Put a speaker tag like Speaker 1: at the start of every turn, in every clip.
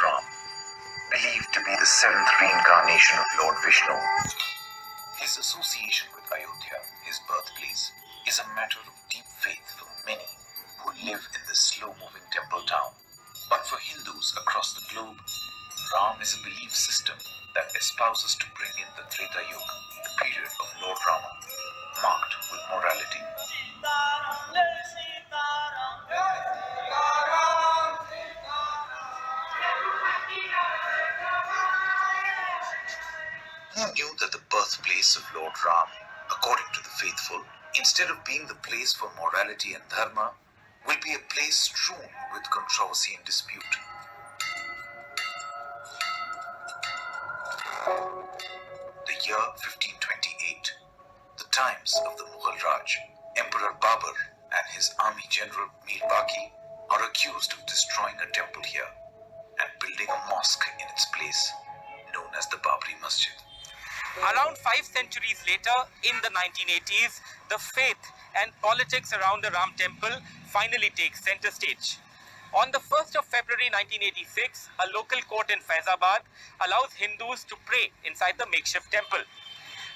Speaker 1: Ram, believed to be the seventh reincarnation of Lord Vishnu. His association with Ayodhya, his birthplace, is a matter of deep faith for many who live in this slow-moving temple town. But for Hindus across the globe, Ram is a belief system that espouses to bring in the Treta Yuga, the period of Lord Rama, marked with morality. Who knew that the birthplace of Lord Ram, according to the faithful, instead of being the place for morality and dharma, will be a place strewn with controversy and dispute? The year 1528, the times of the Mughal Raj, Emperor Babur and his army general Mir Baqi are accused of destroying a temple here and building a mosque in its place, known as the Babri Masjid.
Speaker 2: Around 5 centuries later, in the 1980s, the faith and politics around the Ram temple finally takes center stage. On the 1st of February 1986, a local court in Faizabad allows Hindus to pray inside the makeshift temple.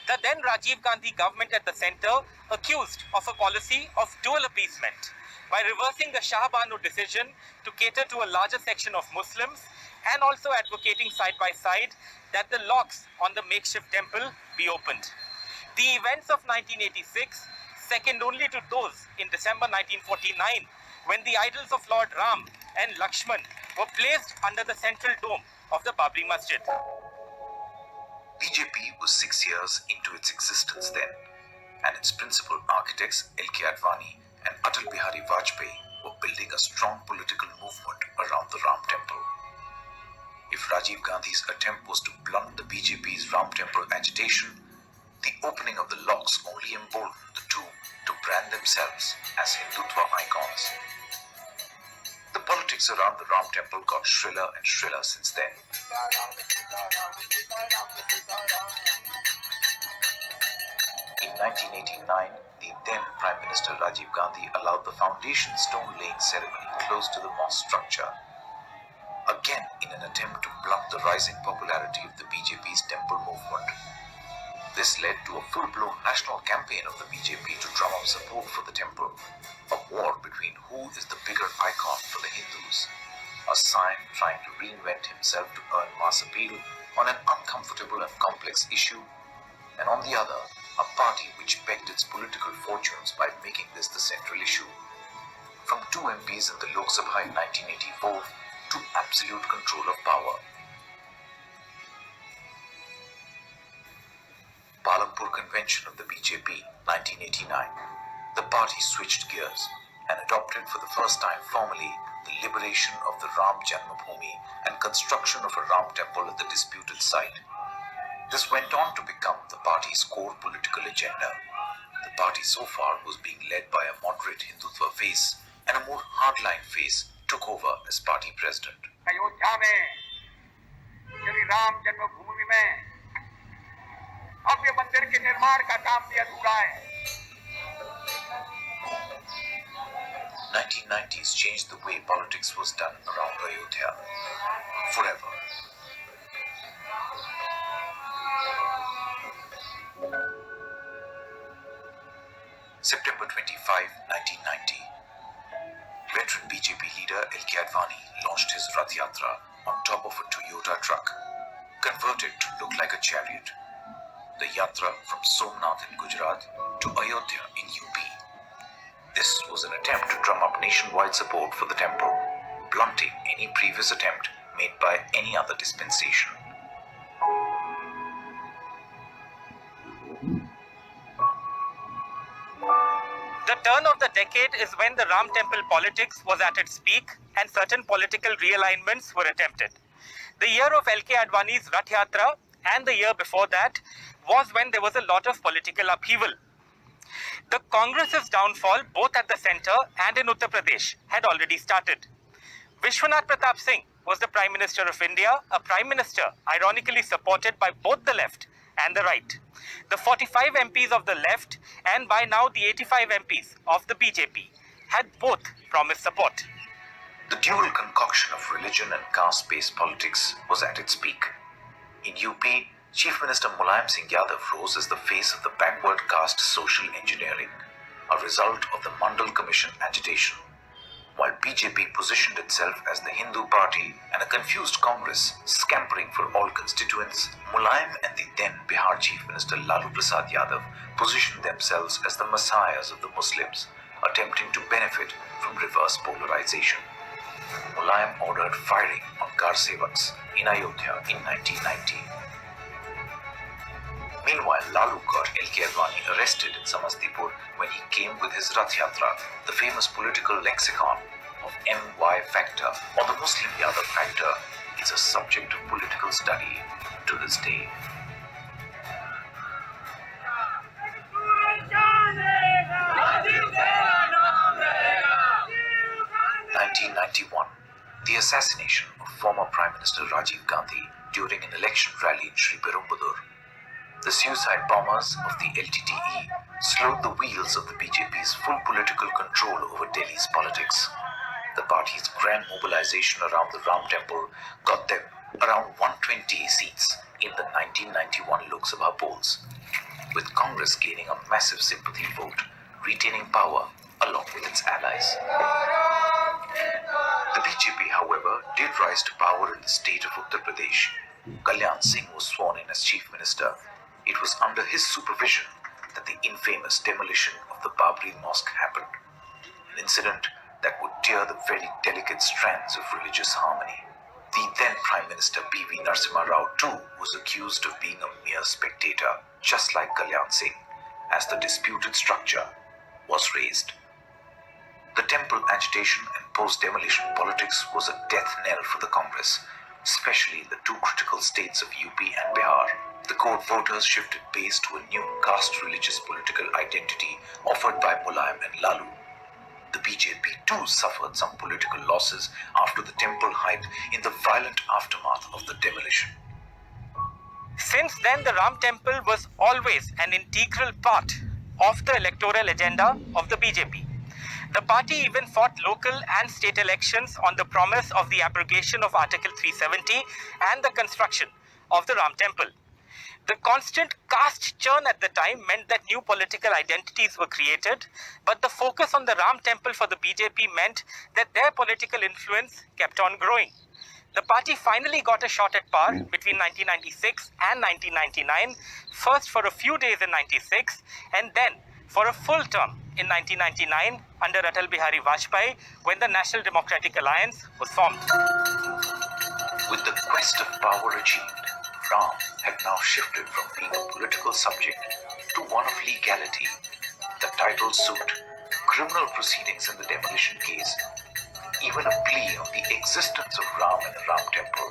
Speaker 2: The then Rajiv Gandhi government at the center accused of a policy of dual appeasement by reversing the Shah Banu decision to cater to a larger section of Muslims and also advocating side by side that the locks on the makeshift temple be opened. The events of 1986, second only to those in December 1949, when the idols of Lord Ram and Lakshman were placed under the central dome of the Babri Masjid.
Speaker 1: BJP was 6 years into its existence then, and its principal architects L.K. Advani and Atal Bihari Vajpayee were building a strong political movement around the Ram temple. If Rajiv Gandhi's attempt was to blunt the BJP's Ram temple agitation, the opening of the locks only emboldened the two to brand themselves as Hindutva icons. The politics around the Ram temple got shriller and shriller since then. In 1989, the then Prime Minister Rajiv Gandhi allowed the foundation stone laying ceremony close to the mosque structure, again in an attempt to blunt the rising popularity of the BJP's temple movement. This led to a full-blown national campaign of the BJP to drum up support for the temple, a war between who is the bigger icon for the Hindus, a Sion trying to reinvent himself to earn mass appeal on an uncomfortable and complex issue, and on the other, a party which pegged its political fortunes by making this the central issue. From 2 MPs in the Lok Sabha in 1984 to absolute control of power. Palampur Convention of the BJP, 1989. The party switched gears and adopted for the first time formally the liberation of the Ram Janmabhoomi and construction of a Ram temple at the disputed site. This went on to become the party's core political agenda. The party so far was being led by a moderate Hindutva face, and a more hardline face took over as party president.
Speaker 3: Ayodhya में श्री राम जन्मभूमि में भव्य मंदिर के निर्माण का काम भी अधूरा है.
Speaker 1: 1990s changed the way politics was done around Ayodhya forever. September 25, 1990. Veteran BJP leader L.K. Advani launched his Rath Yatra on top of a Toyota truck, converted to look like a chariot. The Yatra from Somnath in Gujarat to Ayodhya in UP. This was an attempt to drum up nationwide support for the temple, blunting any previous attempt made by any other dispensation.
Speaker 2: The turn of the decade is when the Ram temple politics was at its peak and certain political realignments were attempted. The year of L.K. Advani's Rath Yatra and the year before that was when there was a lot of political upheaval. The Congress's downfall, both at the centre and in Uttar Pradesh, had already started. Vishwanath Pratap Singh was the Prime Minister of India, a Prime Minister ironically supported by both the left and the right. The 45 MPs of the left and by now the 85 MPs of the BJP had both promised support.
Speaker 1: The dual concoction of religion and caste-based politics was at its peak. In UP, Chief Minister Mulayam Singh Yadav rose as the face of the backward caste social engineering, a result of the Mandal Commission agitation. While BJP positioned itself as the Hindu party and a confused Congress scampering for all constituents, Mulayam and the then Bihar Chief Minister Lalu Prasad Yadav positioned themselves as the messiahs of the Muslims, attempting to benefit from reverse polarization. Mulayam ordered firing on car sevaks in Ayodhya in 1990. Meanwhile, Lalu got L.K. Advani arrested in Samastipur when he came with his Rath Yatra, the famous political lexicon of MY factor or the Muslim Yadav factor is a subject of political study to this day. 1991, the assassination of former Prime Minister Rajiv Gandhi during an election rally in Sri Perumbudur. The suicide bombers of the LTTE slowed the wheels of the BJP's full political control over Delhi's politics. The party's grand mobilization around the Ram Temple got them around 120 seats in the 1991 Lok Sabha polls, with Congress gaining a massive sympathy vote, retaining power along with its allies. The BJP, however, did rise to power in the state of Uttar Pradesh. Kalyan Singh was sworn in as Chief Minister. It was under his supervision that the infamous demolition of the Babri Mosque happened, an incident that would tear the very delicate strands of religious harmony. The then Prime Minister P.V. Narasimha Rao too was accused of being a mere spectator, just like Kalyan Singh, as the disputed structure was raised. The temple agitation and post-demolition politics was a death knell for the Congress, especially in the two critical states of UP and Bihar. The court voters shifted base to a new caste-religious political identity offered by Mulayam and Lalu. The BJP too suffered some political losses after the temple hide in the violent aftermath of the demolition.
Speaker 2: Since then, the Ram Temple was always an integral part of the electoral agenda of the BJP. The party even fought local and state elections on the promise of the abrogation of Article 370 and the construction of the Ram Temple. The constant caste churn at the time meant that new political identities were created, but the focus on the Ram Temple for the BJP meant that their political influence kept on growing. The party finally got a shot at power between 1996 and 1999, first for a few days in 96 and then for a full term in 1999 under Atal Bihari Vajpayee when the National Democratic Alliance was formed.
Speaker 1: With the quest of power achieved, Ram had now shifted from being a political subject to one of legality. The title suit, criminal proceedings in the demolition case, even a plea on the existence of Ram and the Ram Temple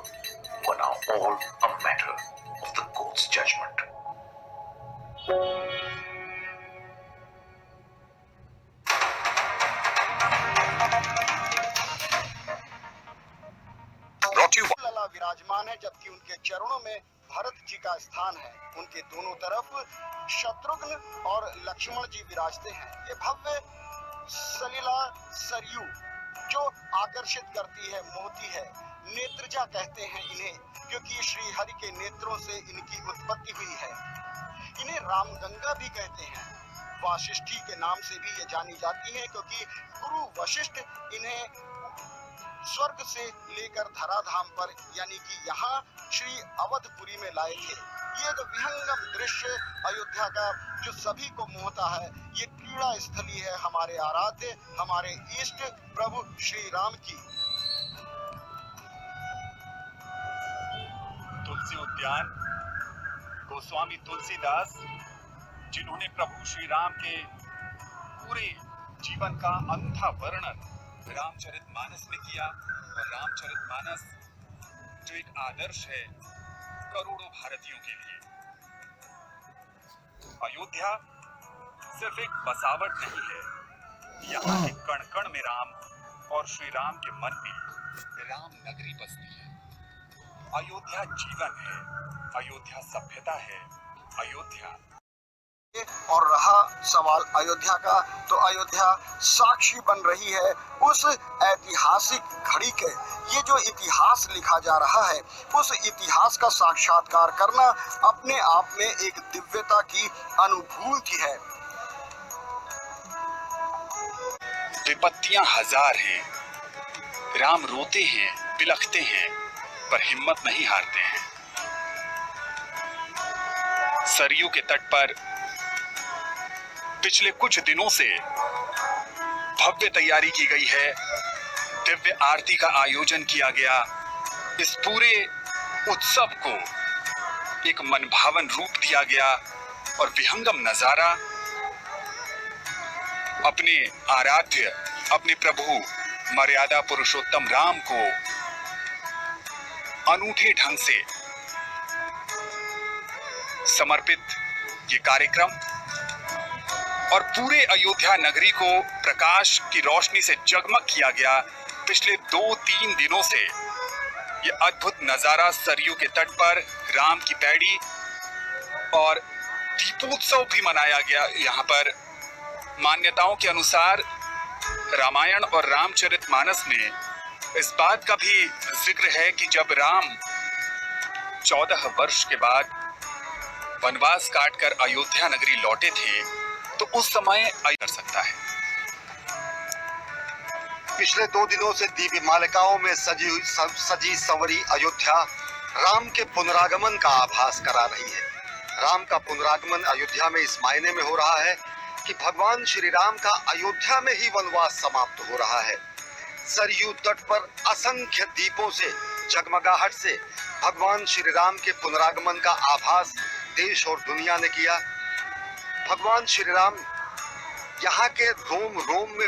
Speaker 1: were now all a matter of the court's judgment.
Speaker 4: लला विराजमान है, जबकि उनके चरणों में भरत जी का स्थान है। उनके दोनों तरफ शत्रुघ्न और लक्ष्मण जी विराजते हैं। ये भव्य सलीला सरयू जो आकर्षित करती है, मोहती है। नेत्रजा कहते हैं इन्हें, क्योंकि श्री हरि के नेत्रों से इनकी उत्पत्ति हुई है। इन्हें रामगंगा भी कहते हैं। वाशिष्ठी के नाम से भी ये जानी जाती है, क्योंकि गुरु वशिष्ठ इन्हें स्वर्ग से लेकर धराधाम पर यानी कि यहाँ श्री अवधपुरी में लाए थे। ये एक विहंगम दृश्य अयोध्या का जो सभी को मोहता है, ये क्रीड़ा स्थली है हमारे आराध्य, हमारे इष्ट प्रभु श्री राम की।
Speaker 5: तुलसी उद्यान, गोस्वामी तुलसीदास, जिन्होंने प्रभु श्री राम के पूरे जीवन का अनूठा वर्णन रामचरितमानस में किया, और रामचरितमानस जो एक आदर्श है करोड़ों भारतीयों के लिए। अयोध्या सिर्फ एक बसावट नहीं है, यहाँ के कण कण में राम और श्री राम के मन में राम नगरी बसती है। अयोध्या जीवन है, अयोध्या सभ्यता है, अयोध्या
Speaker 4: और रहा सवाल अयोध्या का, तो अयोध्या साक्षी बन रही है उस ऐतिहासिक घड़ी के। ये जो इतिहास लिखा जा रहा है, उस इतिहास का साक्षात्कार करना अपने आप में एक दिव्यता की अनुभूति है।
Speaker 5: विपत्तियां हजार हैं, राम रोते हैं, बिलखते हैं, पर हिम्मत नहीं हारते हैं। सरयू के तट पर पिछले कुछ दिनों से भव्य तैयारी की गई है, दिव्य आरती का आयोजन किया गया। इस पूरे उत्सव को एक मनभावन रूप दिया गया और विहंगम नजारा अपने आराध्य, अपने प्रभु मर्यादा पुरुषोत्तम राम को अनूठे ढंग से समर्पित ये कार्यक्रम और पूरे अयोध्या नगरी को प्रकाश की रोशनी से जगमग किया गया। पिछले 2-3 दिनों से ये अद्भुत नजारा सरयू के तट पर राम की पैड़ी और दीपोत्सव भी मनाया गया। यहाँ पर मान्यताओं के अनुसार रामायण और रामचरितमानस में इस बात का भी जिक्र है कि जब राम 14 वर्ष के बाद वनवास काटकर अयोध्या नगरी लौटे थे, तो उस समय कर सकता है।
Speaker 6: पिछले 2 दिनों से दीप मालिकाओं में सजी संवरी अयोध्या राम के पुनरागमन का आभास करा रही है। राम का पुनरागमन अयोध्या में इस मायने में हो रहा है कि भगवान श्री राम का अयोध्या में ही वनवास समाप्त हो रहा है। सरयू तट पर असंख्य दीपों से, जगमगाहट से भगवान श्री राम के पुनरागमन का आभास देश और दुनिया ने किया। भगवान श्री राम यहाँ के रोम रोम में